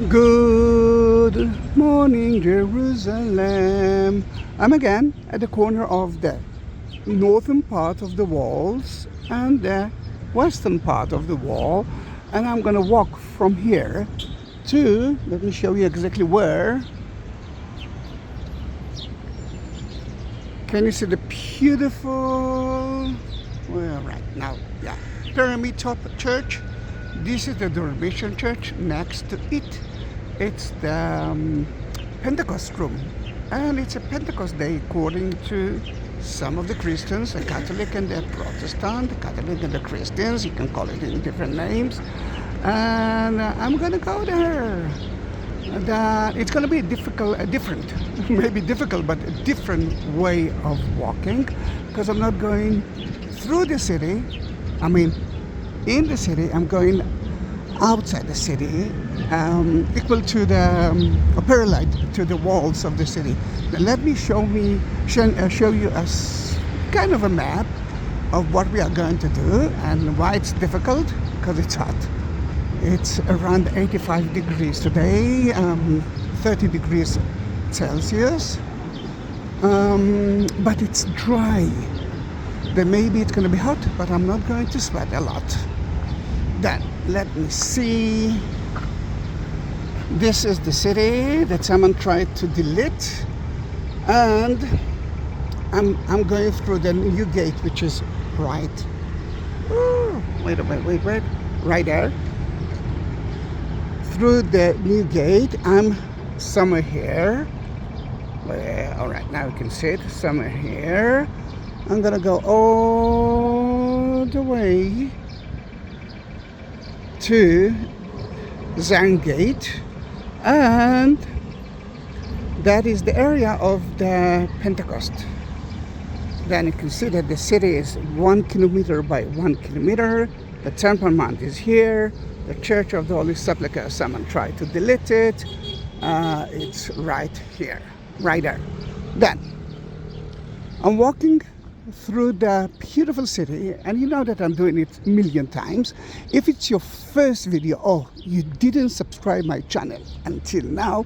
Good morning, Jerusalem. I'm again at the corner of the northern part of the walls and the western part of the wall, and I'm gonna walk from here to, let me show you exactly where. Can you see the beautiful, well, right now, yeah, Pyramid Top Church? This is the Dormition Church. Next to it, it's the Pentecost room, and it's a Pentecost day according to some of the Christians, the Catholic and the Protestant, the Catholic and the Christians, you can call it in different names, and I'm gonna go there. It's gonna be different, maybe difficult, but a different way of walking, because I'm not going through the city, I mean in the city, I'm going outside the city, equal to the parallel to the walls of the city. Now let me show you a kind of a map of what we are going to do and why it's difficult, because it's hot. It's around 85 degrees today, 30 degrees Celsius, but it's dry. Then maybe it's going to be hot, but I'm not going to sweat a lot. Then let me see. This is the city that someone tried to delete, and I'm going through the new gate, which is right. Ooh, wait, right there. Through the new gate, I'm somewhere here. Well, all right, now you can see it. Somewhere here. I'm gonna go all the way to Zahi Gate, and that is the area of the Pentecost. Then you can see that the city is 1 kilometer by 1 kilometer. The Temple Mount is here. The Church of the Holy Sepulchre, someone tried to delete it. It's right here, right there. Then I'm walking through the beautiful city, and you know that I'm doing it a million times. If it's your first video or you didn't subscribe my channel until now,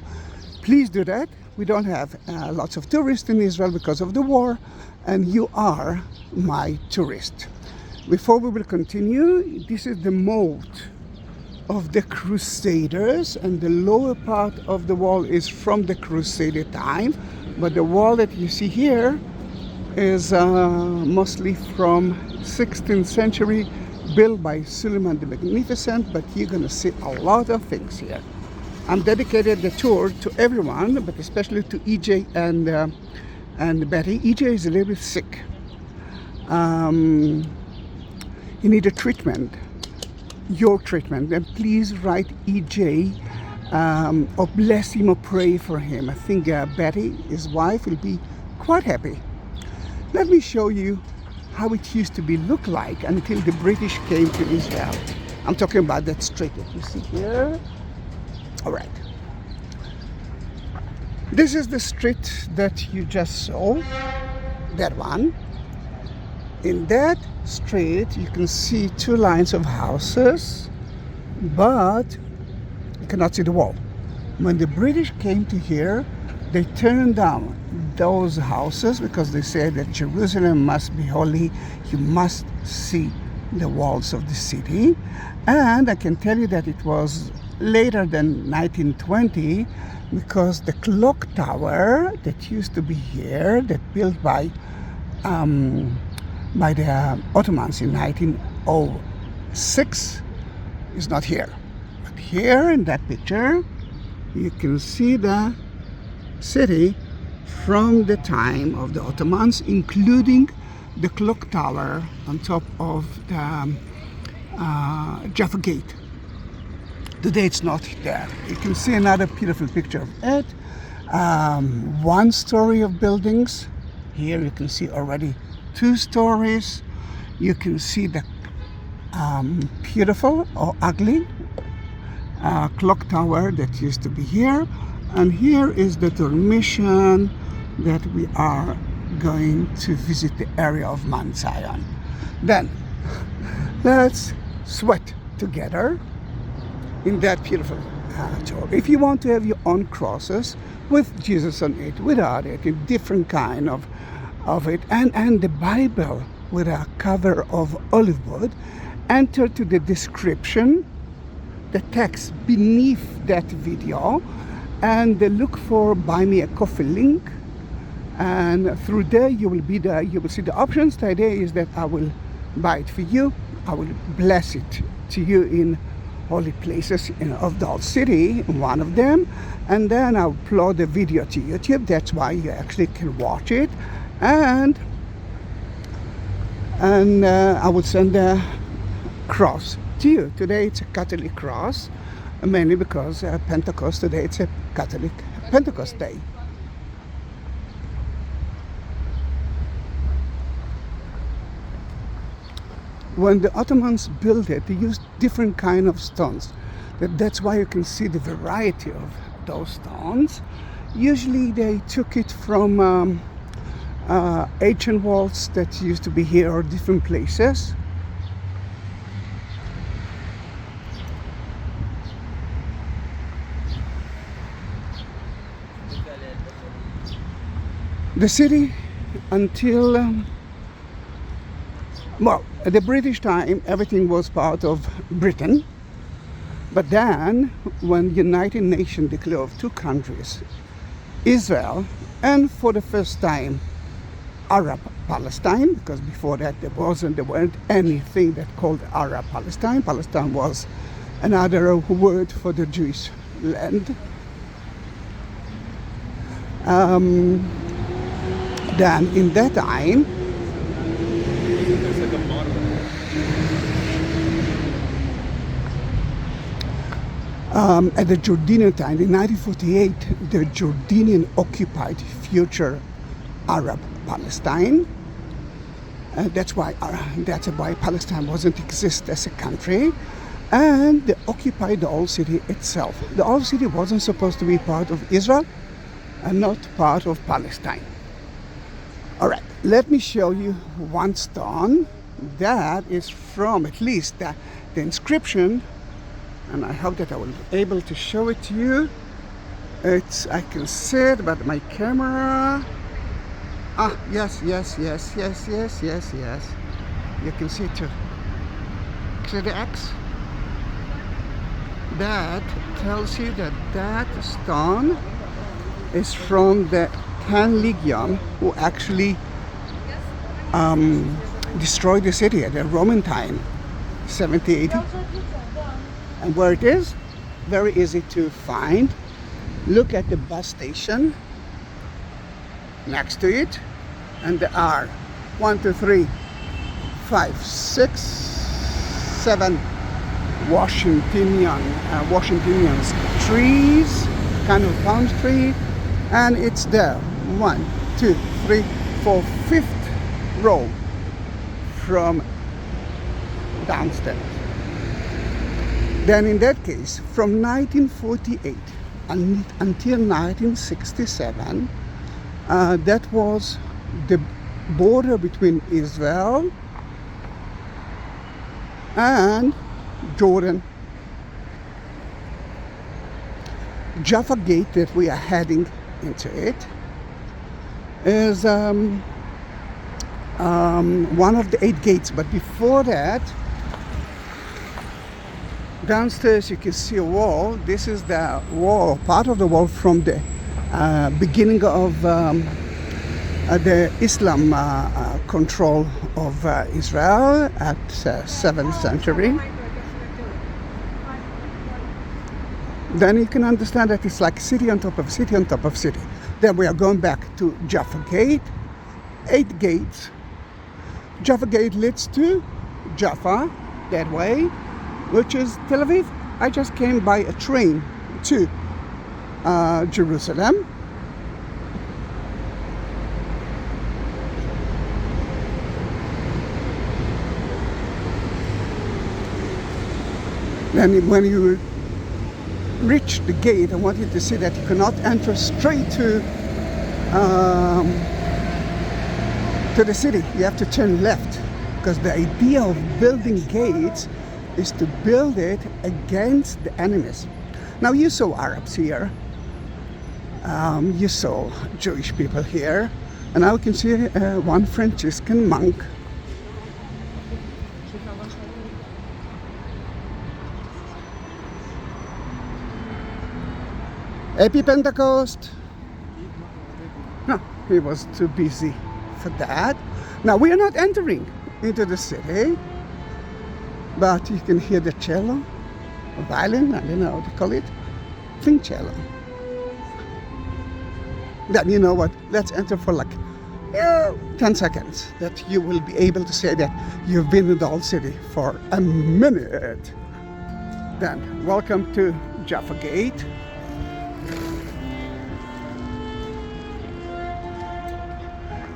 please do that. We don't have lots of tourists in Israel because of the war, and you are my tourist. Before we will continue, this is the moat of the Crusaders, and the lower part of the wall is from the Crusader time, but the wall that you see here is mostly from 16th century, built by Suleiman the Magnificent, but you're gonna see a lot of things here. I'm dedicated the tour to everyone, but especially to EJ and Betty. EJ is a little bit sick. He need a treatment, your treatment, then please write EJ or bless him or pray for him. I think Betty, his wife, will be quite happy. Let me show you how it used to be look like until the British came to Israel. I'm talking about that street that you see here. All right. This is the street that you just saw, that one. In that street, you can see two lines of houses, but you cannot see the wall. When the British came to here, they turned down those houses because they said that Jerusalem must be holy. You must see the walls of the city. And I can tell you that it was later than 1920, because the clock tower that used to be here, that built by the Ottomans in 1906, is not here. But here in that picture, you can see the city from the time of the Ottomans, including the clock tower on top of the Jaffa Gate. Today it's not there. You can see another beautiful picture of it. One story of buildings. Here you can see already 2 stories. You can see the beautiful or ugly clock tower that used to be here. And here is the Dormition that we are going to visit, the area of Mount Zion. Then let's sweat together in that beautiful tour. If you want to have your own crosses with Jesus on it, without it, a different kind of it, and the Bible with a cover of olive wood, enter to the description, the text beneath that video, and look for Buy Me a Coffee link, and through there you will see the options. The idea is that I will buy it for you, I will bless it to you in holy places of the old city, one of them, and then I'll upload the video to YouTube. That's why you actually can watch it, and I will send a cross to you. Today it's a Catholic cross, mainly because Pentecost, today it's a Catholic Pentecost day. When the Ottomans built it, they used different kind of stones. That's why you can see the variety of those stones. Usually they took it from ancient walls that used to be here or different places. The city until well, at the British time, everything was part of Britain. But then, when United Nations declared two countries, Israel, and for the first time, Arab Palestine, because before that there weren't anything that called Arab Palestine. Palestine was another word for the Jewish land. Then, in that time, at the Jordanian time, in 1948, the Jordanian occupied future Arab Palestine. That's why Palestine wasn't exist as a country, and they occupied the old city itself. The old city wasn't supposed to be part of Israel and not part of Palestine. All right, let me show you one stone that is from at least the inscription, and I hope that I will be able to show it to you. I can see it, but my camera. Yes. You can see it too. See the X? That tells you that stone is from the 10 Legion who actually destroyed the city at the Roman time, 70 AD. And where it is, very easy to find. Look at the bus station next to it, and there are 1, 2, 3, 5, 6, 7 Washingtonian trees, kind of palm tree, and it's there. 1, 2, 3, 4, 5th row from downstairs. Then in that case, from 1948 until 1967, that was the border between Israel and Jordan. Jaffa Gate that we are heading into it is one of the 8 gates, but before that, downstairs you can see a wall. This is the wall, part of the wall from the beginning of the Islam control of Israel at 7th century. Then you can understand that it's like city on top of city on top of city. Then we are going back to Jaffa Gate, 8 gates. Jaffa Gate leads to Jaffa, that way, which is Tel Aviv. I just came by a train to Jerusalem. Then when you reach the gate, I want you to see that you cannot enter straight to the city. You have to turn left, because the idea of building gates is to build it against the enemies. Now you saw Arabs here, you saw Jewish people here, and now we can see one Franciscan monk. Happy Pentecost! No, he was too busy for that. Now we are not entering into the city, but you can hear the cello, or violin, I don't know how to call it, I think cello. Then you know what, let's enter for like 10 seconds, that you will be able to say that you've been in the old city for a minute. Then, welcome to Jaffa Gate.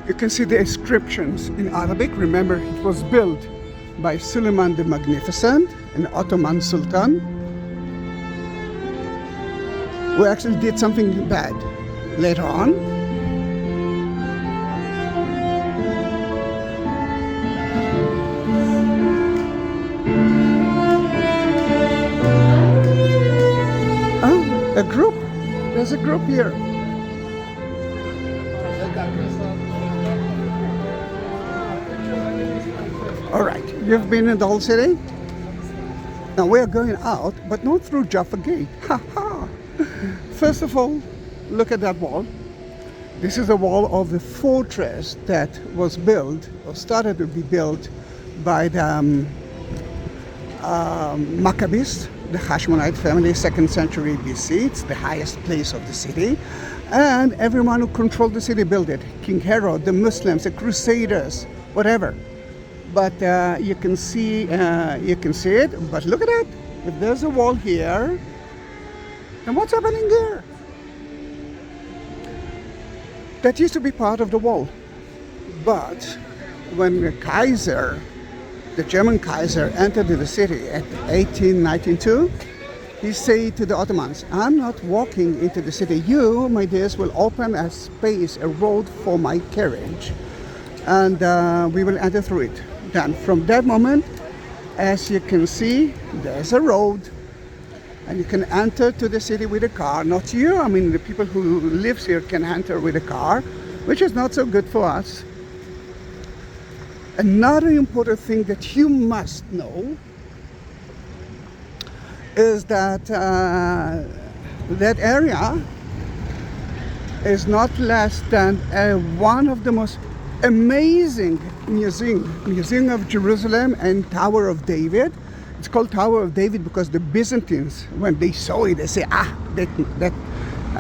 You can see the inscriptions in Arabic. Remember, it was built by Suleiman the Magnificent, an Ottoman Sultan. We actually did something bad later on. Oh, a group. There's a group here. All right, you've been in the old city? Now we are going out, but not through Jaffa Gate. First of all, look at that wall. This is the wall of the fortress that was built, or started to be built, by the Maccabees, the Hashmonite family, 2nd century BC. It's the highest place of the city. And everyone who controlled the city built it. King Herod, the Muslims, the Crusaders, whatever. But you can see it. But look at that. If there's a wall here, then what's happening there? That used to be part of the wall. But when the Kaiser, the German Kaiser, entered the city at 1892, he said to the Ottomans, I'm not walking into the city. You, my dears, will open a space, a road for my carriage. And we will enter through it. Then from that moment, as you can see, there's a road. And you can enter to the city with a car. Not you, I mean the people who live here can enter with a car, which is not so good for us. Another important thing that you must know is that that area is not less than one of the most amazing museum of Jerusalem and Tower of David. It's called Tower of David because the Byzantines, when they saw it, they say, that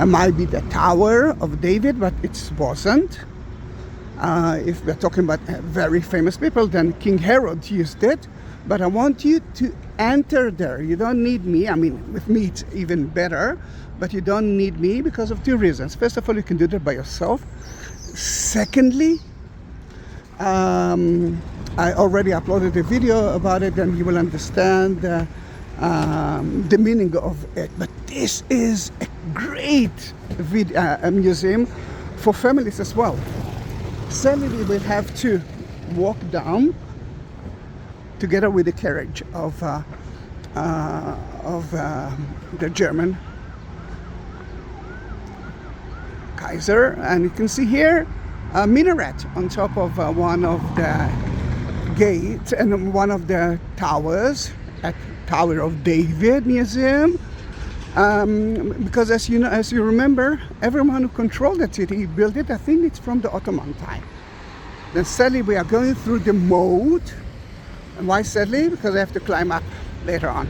might be the Tower of David, but it wasn't. If we're talking about very famous people, then King Herod used it. But I want you to enter there. You don't need me. I mean, with me it's even better, but you don't need me because of two reasons. First of all, you can do that by yourself. Secondly, I already uploaded a video about it, and you will understand the meaning of it. But this is a great museum for families as well. Sadly, we will have to walk down together with the carriage of the German Kaiser, and you can see here a minaret on top of one of the gates and one of the towers at Tower of David Museum. Because as you know, as you remember, everyone who controlled that city built it. I think it's from the Ottoman time. Then sadly we are going through the moat. And why sadly? Because I have to climb up later on.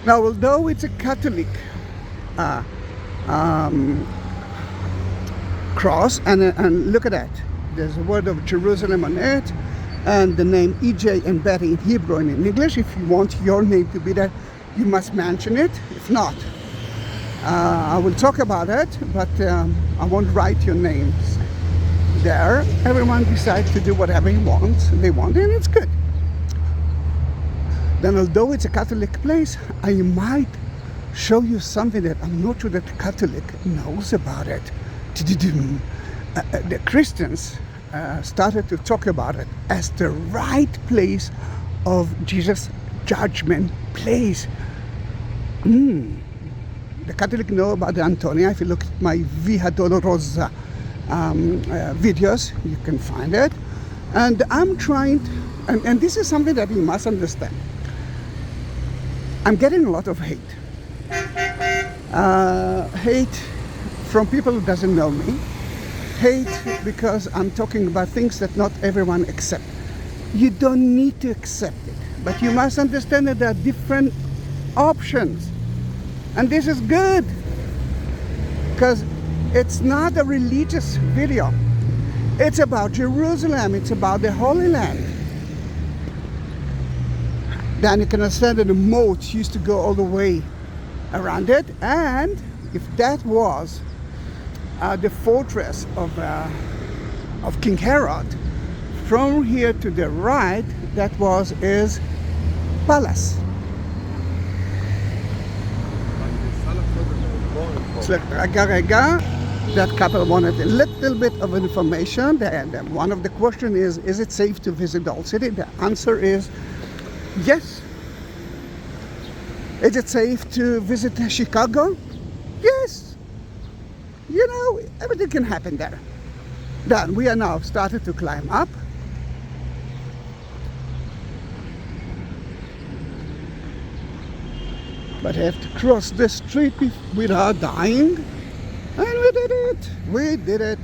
Now, although it's a Catholic cross, and look at that, there's a word of Jerusalem on it, and the name EJ and Betty in Hebrew and in English. If you want your name to be there, you must mention it. If not, I will talk about it, but I won't write your names there. Everyone decides to do whatever they want, and it's good. Then, although it's a Catholic place, I might show you something that I'm not sure that the Catholic knows about it. The Christians started to talk about it as the right place of Jesus' judgment place. The Catholic know about the Antonia. If you look at my Via Dolorosa videos, you can find it. And I'm trying to, and this is something that you must understand. I'm getting a lot of hate. Hate from people who doesn't know me. Hate because I'm talking about things that not everyone accepts. You don't need to accept it, but you must understand that there are different options. And this is good, because it's not a religious video. It's about Jerusalem, it's about the Holy Land. Then you can understand that the moats used to go all the way around it, and if that was the fortress of King Herod, from here to the right, that was his palace. So, that couple wanted a little bit of information. One of the questions is it safe to visit the old city? The answer is yes. Is it safe to visit Chicago? Yes. You know, everything can happen there. Then we are now started to climb up. But I have to cross the street without dying. And we did it. We did it.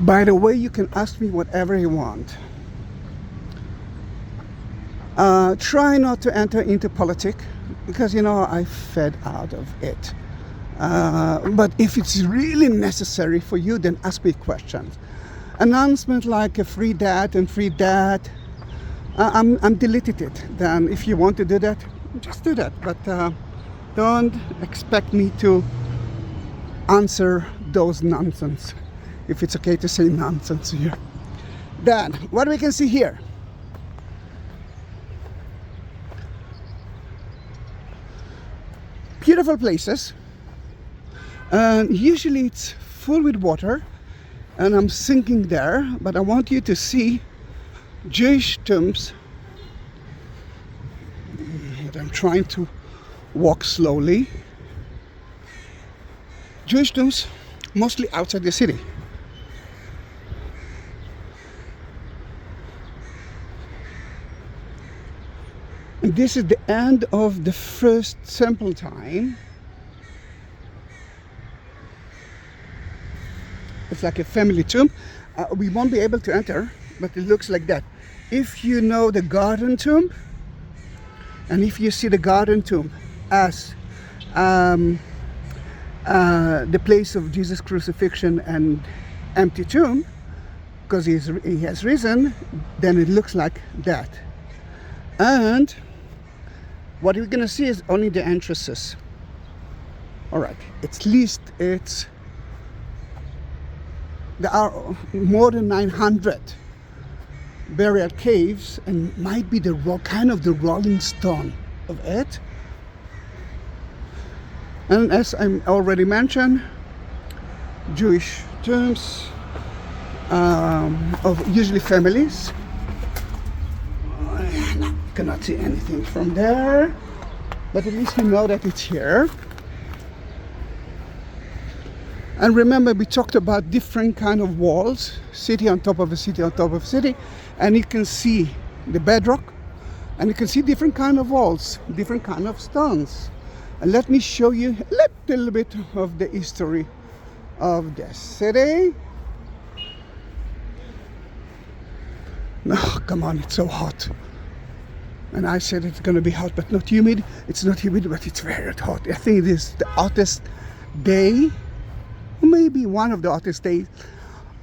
By the way, you can ask me whatever you want. Try not to enter into politics, because you know I fed out of it. But if it's really necessary for you, then ask me questions. Announcement like a free that and free that, I'm deleted it. Then if you want to do that, just do that. But don't expect me to answer those nonsense, if it's okay to say nonsense here. Then what we can see here. Beautiful places. And usually it's full with water, and I'm sinking there, but I want you to see Jewish tombs. I'm trying to walk slowly. Jewish tombs mostly outside the city. And this is the end of the first temple time. It's like a family tomb. We won't be able to enter, but it looks like that. If you know the garden tomb, and if you see the garden tomb as the place of Jesus' crucifixion and empty tomb, because he has risen, then it looks like that. And what we're going to see is only the entrances. All right, at least it's. There are more than 900 burial caves, and might be the kind of the rolling stone of it. And as I already mentioned, Jewish tombs of usually families. Cannot see anything from there, but at least you know that it's here. And remember, we talked about different kind of walls, city on top of a city on top of a city, and you can see the bedrock, and you can see different kind of walls, different kind of stones. And let me show you a little bit of the history of the city. No, come on, it's so hot. And I said it's going to be hot, but not humid. It's not humid, but it's very hot. I think it is the hottest day, maybe one of the hottest days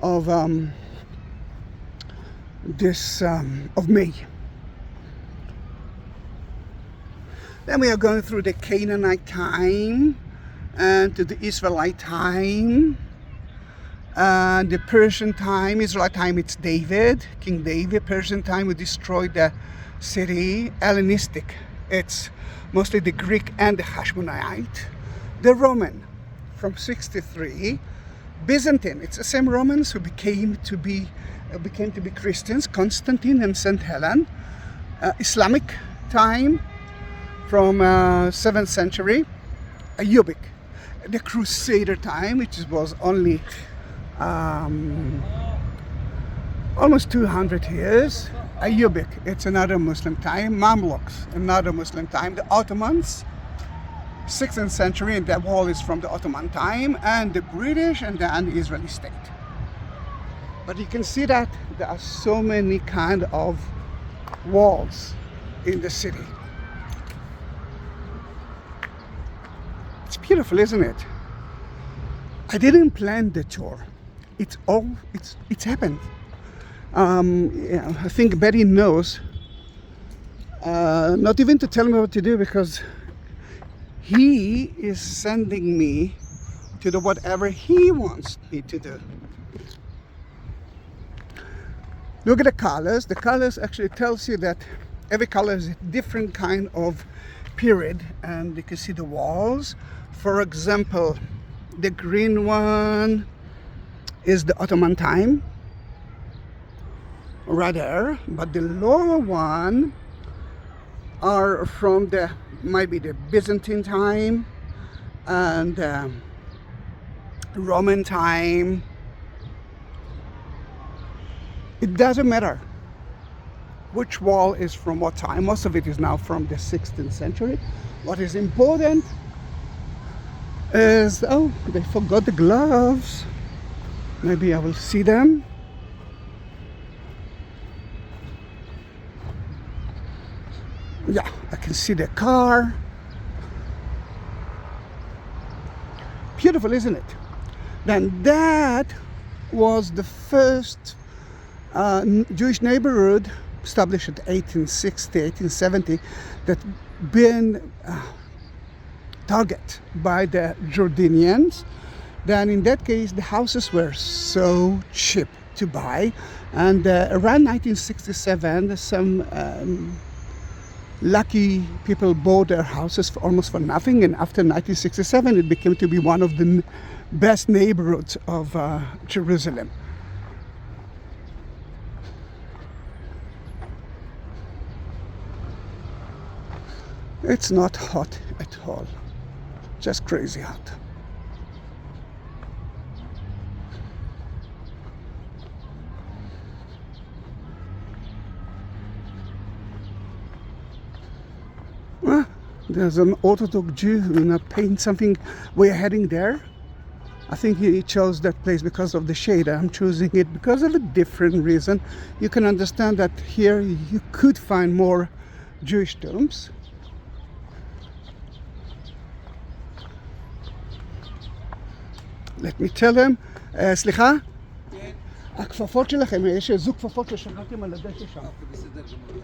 of of May. Then we are going through the Canaanite time and to the Israelite time and the Persian time. Israelite time, it's David, King David. Persian time, we destroyed the city. Hellenistic, it's mostly the Greek and the Hashmonite. The Roman, from 63. Byzantine, it's the same Romans who became to be Christians, Constantine and St. Helen. Islamic time from 7th century. Ayyubic, the Crusader time, which was only almost 200 years. Ayyubic, it's another Muslim time. Mamluks, another Muslim time. The Ottomans, 16th century, and that wall is from the Ottoman time, and the British, and then the Israeli state. But you can see that there are so many kind of walls in the city. It's beautiful, isn't it? I didn't plan the tour. It's happened. Yeah, I think Betty knows. Not even to tell me what to do, because he is sending me to do whatever he wants me to do. Look at the colors. The colors actually tells you that every color is a different kind of period, and you can see the walls. For example, the green one is the Ottoman time, right there, but the lower one are from the might be the Byzantine time and Roman time. It doesn't matter which wall is from what time. Most of it is now from the 16th century. What is important is, oh, they forgot the gloves. Maybe I will see them. Yeah, I can see the car. Beautiful, isn't it? Then that was the first Jewish neighborhood established in 1860, 1870 that been targeted by the Jordanians. Then in that case, the houses were so cheap to buy. And around 1967, some lucky people bought their houses for almost for nothing, and after 1967 it became to be one of the best neighborhoods of Jerusalem. It's not hot at all, just crazy hot. There's an Orthodox Jew who paint something. We're heading there. I think he chose that place because of the shade. I'm choosing it because of a different reason. You can understand that here you could find more Jewish tombs. Let me tell them, סליחה? כן. הכפפות שלכם, יש זוג כפפות ששמעתם על הדשא שם. בסדר גמור.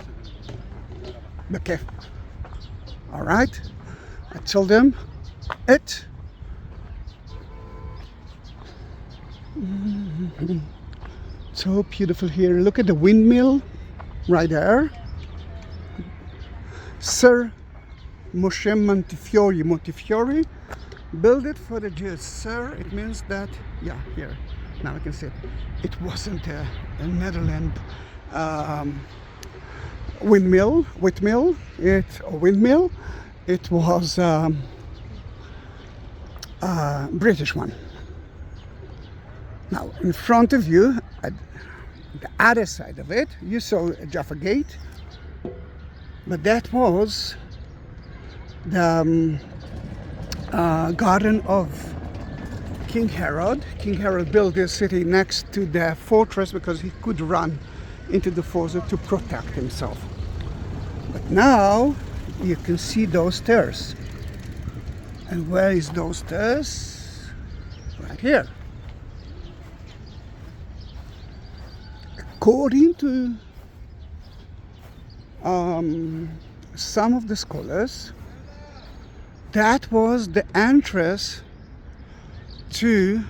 בכיף. All right, I told them it. So beautiful here. Look at the windmill right there. Sir Moshe Montefiore built it for the Jews. Sir, it means that, yeah, here, now I can see it. It wasn't a Netherlands windmill. It was a British one. Now, in front of you, at the other side of it, you saw Jaffa Gate, but that was the garden of King Herod. King Herod built this city next to the fortress because he could run into the fortress to protect himself. But now you can see those stairs. And where is those stairs? Right here. According to some of the scholars, that was the entrance to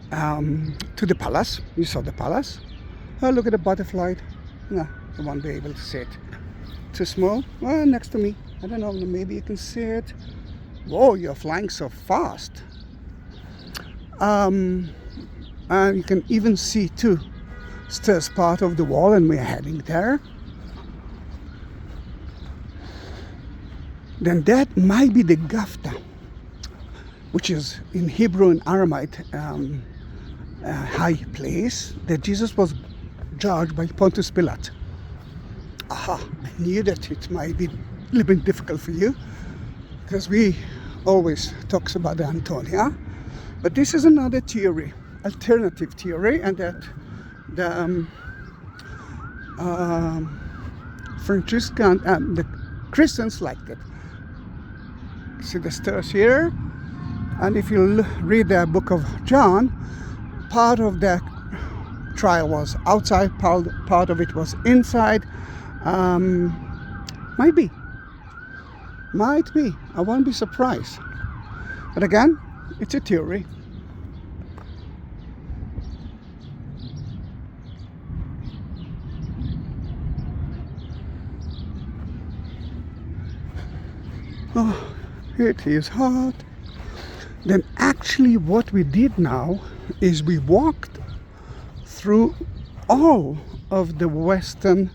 the palace. You saw the palace. Oh, look at the butterfly. No, you won't be able to see it. Too small. Well, next to me. I don't know. Maybe you can see it. Whoa, you're flying so fast. And you can even see two stairs part of the wall, and we're heading there. Then that might be the Gafta, which is in Hebrew and Aramaic high place that Jesus was judged by Pontius Pilate. Aha, I knew that it might be a little bit difficult for you because we always talks about the Antonia, but this is another theory, alternative theory, and that the Franciscan the Christians liked it. See the stairs here, and if you read the book of John, part of the trial was outside, part of it was inside. Might be, I won't be surprised, but again, it's a theory. Oh, it is hot. Then actually what we did now is we walked through all of the western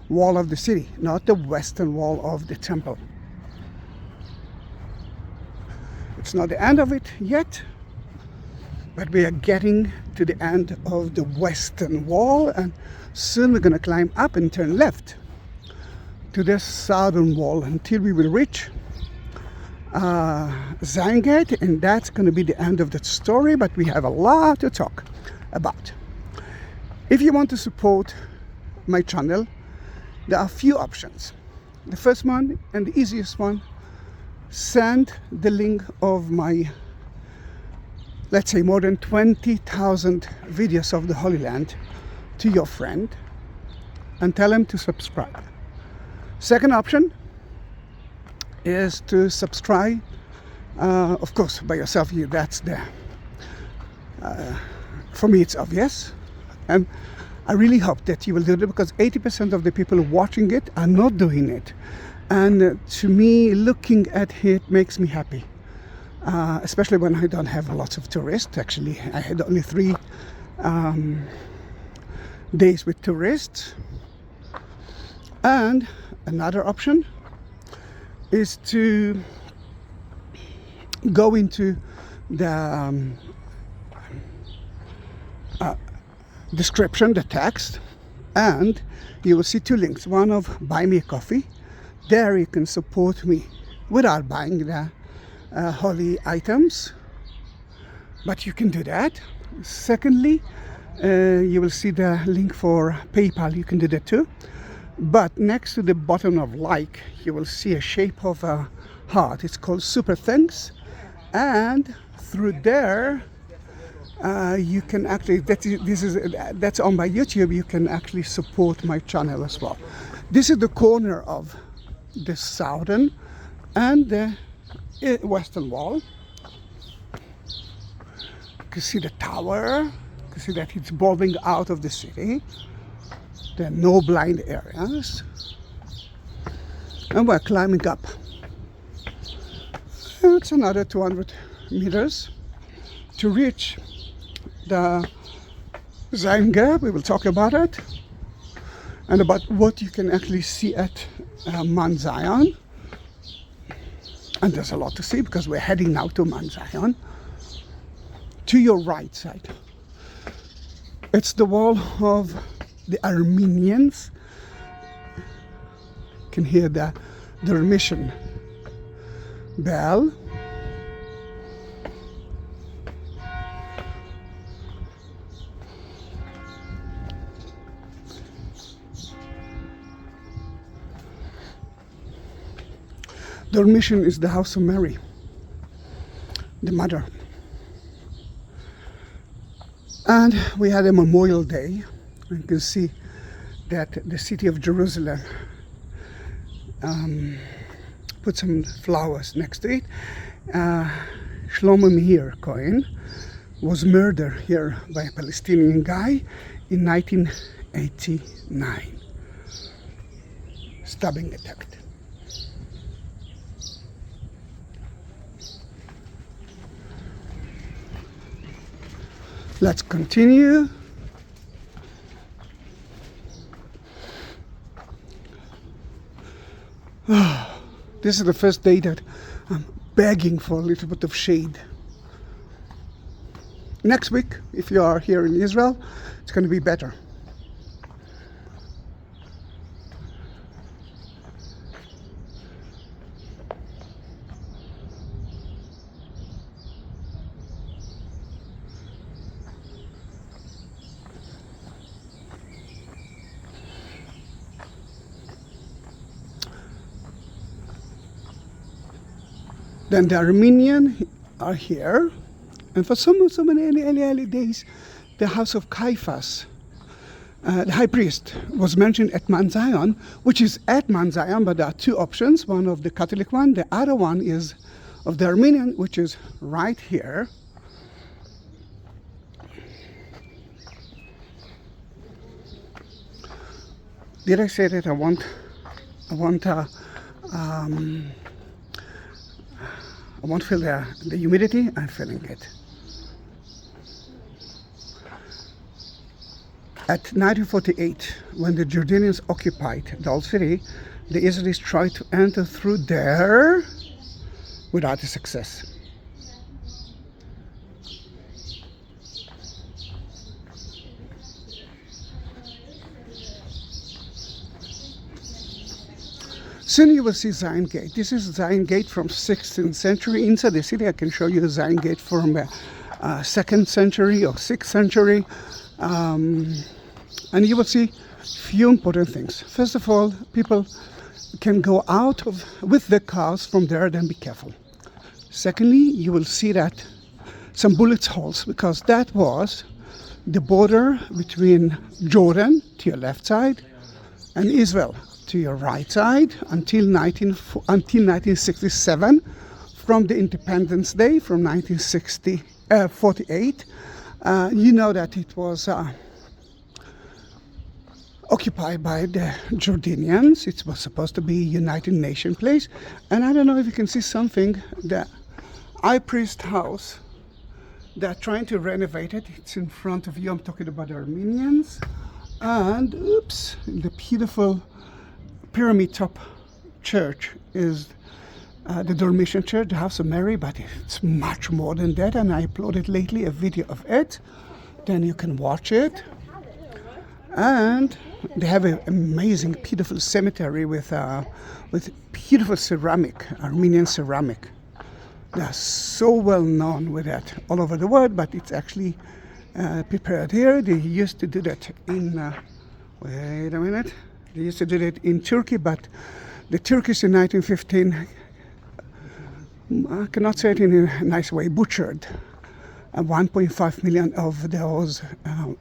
wall of the city, not the western wall of the temple. It's not the end of it yet, but we are getting to the end of the western wall, and soon we're going to climb up and turn left to the southern wall until we will reach Zahi Gate, and that's going to be the end of that story, but we have a lot to talk about. If you want to support my channel, there are a few options. The first one and the easiest one, send the link of my, let's say, more than 20,000 videos of the Holy Land to your friend and tell him to subscribe. Second option is to subscribe, of course, by yourself. That's the, for me it's obvious, and I really hope that you will do it, because 80% of the people watching it are not doing it, and to me, looking at it makes me happy, especially when I don't have lots of tourists. Actually, I had only 3 days with tourists. And another option is to go into the description, the text, and you will see 2 links. One of buy me a coffee. There you can support me without buying the holy items, but you can do that. Secondly, you will see the link for PayPal. You can do that too. But next to the button of like, you will see a shape of a heart. It's called Super Thanks, and through there you can actually, that's on my YouTube, you can actually support my channel as well. This is the corner of the southern and the western wall. You can see the tower, you can see that it's bulging out of the city. There are no blind areas, and we're climbing up. It's another 200 meters to reach the Zahi Gate. We will talk about it and about what you can actually see at Mount Zion. And there's a lot to see because we're heading now to Mount Zion. To your right side, it's the wall of the Armenians. You can hear the mission bell. Their mission is the house of Mary, the mother. And we had a Memorial Day. You can see that the city of Jerusalem put some flowers next to it. Shlomo Meir Cohen was murdered here by a Palestinian guy in 1989. Stabbing attack. Let's continue. This is the first day that I'm begging for a little bit of shade. Next week, if you are here in Israel, it's going to be better. Then the Armenian are here, and for so many early days, the house of Caiaphas, the high priest, was mentioned at Mount Zion, which is at Mount Zion, but there are two options, one of the Catholic one, the other one is of the Armenian, which is right here. Did I say that I want to feel the humidity? I'm feeling it. At 1948, when the Jordanians occupied the old city, the Israelis tried to enter through there without success. Soon you will see Zahi Gate. This is Zahi Gate from 16th century. Inside the city, I can show you the Zahi Gate from 2nd century or 6th century. And you will see few important things. First of all, people can go out with their cars from there, then be careful. Secondly, you will see that some bullet holes, because that was the border between Jordan to your left side and Israel to your right side until 1967, from the Independence Day from 1948. You know that it was occupied by the Jordanians. It was supposed to be a United Nations place. And I don't know if you can see something, the high priest house, they're trying to renovate it. It's in front of you. I'm talking about the Armenians. And oops, the beautiful pyramid top church is the Dormition Church, the House of Mary, but it's much more than that, and I uploaded lately a video of it, then you can watch it. And they have an amazing, beautiful cemetery with beautiful ceramic, Armenian ceramic. They're so well known with that all over the world, but it's actually prepared here. They used to do that in, wait a minute, they used to do that in Turkey, but the Turkish in 1915, I cannot say it in a nice way, butchered 1.5 million of those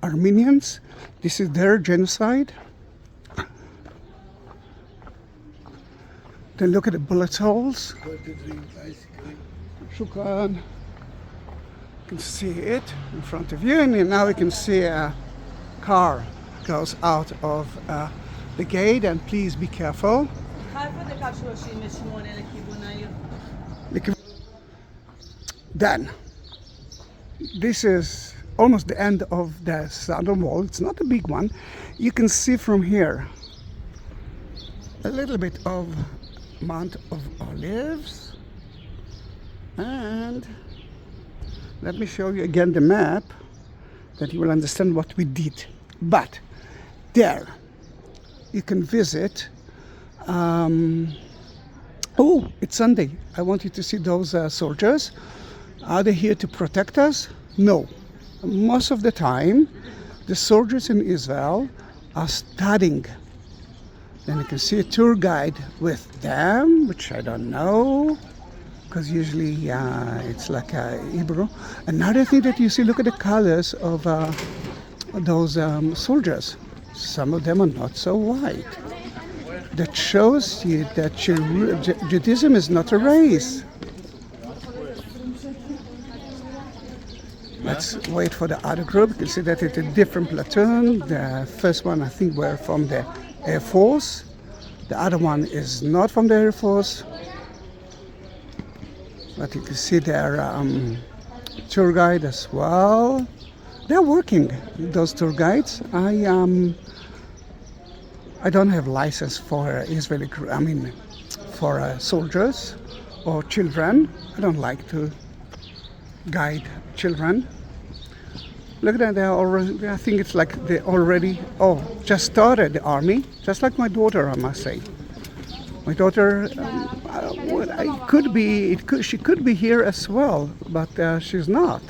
Armenians. This is their genocide. Then look at the bullet holes. Shukran. You can see it in front of you, and now we can see a car goes out of the gate, and please be careful. Then, this is almost the end of the southern wall. It's not a big one. You can see from here a little bit of Mount of Olives. And let me show you again the map, that you will understand what we did. But there, you can visit. Oh, it's Sunday. I want you to see those soldiers. Are they here to protect us? No. Most of the time, the soldiers in Israel are studying. Then you can see a tour guide with them, which I don't know, because usually it's like a Hebrew. Another thing that you see, look at the colors of those soldiers. Some of them are not so white. That shows you that Judaism is not a race. Let's wait for the other group. You can see that it's a different platoon. The first one, I think, were from the Air Force. The other one is not from the Air Force. But you can see their tour guide as well. they're working, those tour guides. I don't have license for Israeli, for soldiers or children. I don't like to guide children. Look at that, they're already, I think it's like they already, just started the army, just like my daughter, I must say. My daughter, she could be here as well, but she's not.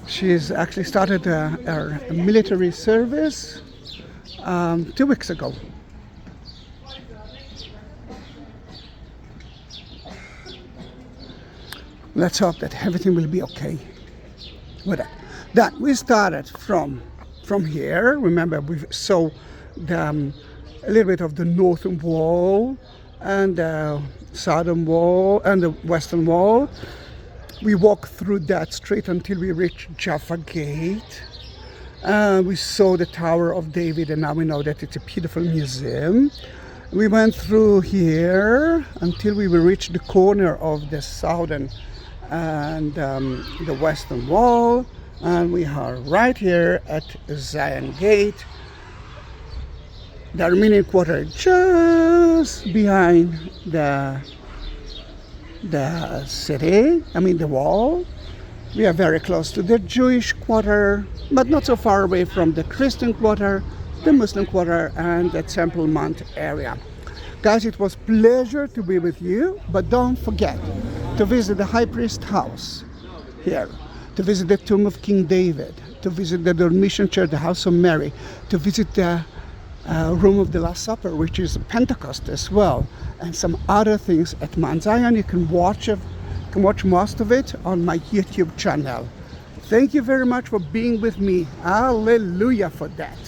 She's actually started her military service 2 weeks ago. Let's hope that everything will be okay with that. We started from here. Remember, we saw a little bit of the northern wall and the southern wall and the western wall. We walked through that street until we reached Jaffa Gate. We saw the Tower of David, and now we know that it's a beautiful museum. We went through here until we reached the corner of the southern and the western wall, and we are right here at Zahi Gate, the Armenian quarter, just behind the city, the wall. We are very close to the Jewish quarter, but not so far away from the Christian quarter, the Muslim quarter, and the Temple Mount area. Guys, it was a pleasure to be with you, but don't forget to visit the high priest house here, to visit the tomb of King David, to visit the Dormition Church, the house of Mary, to visit the room of the Last Supper, which is Pentecost as well, and some other things at Mount Zion. You can watch most of it on my YouTube channel. Thank you very much for being with me. Hallelujah for that.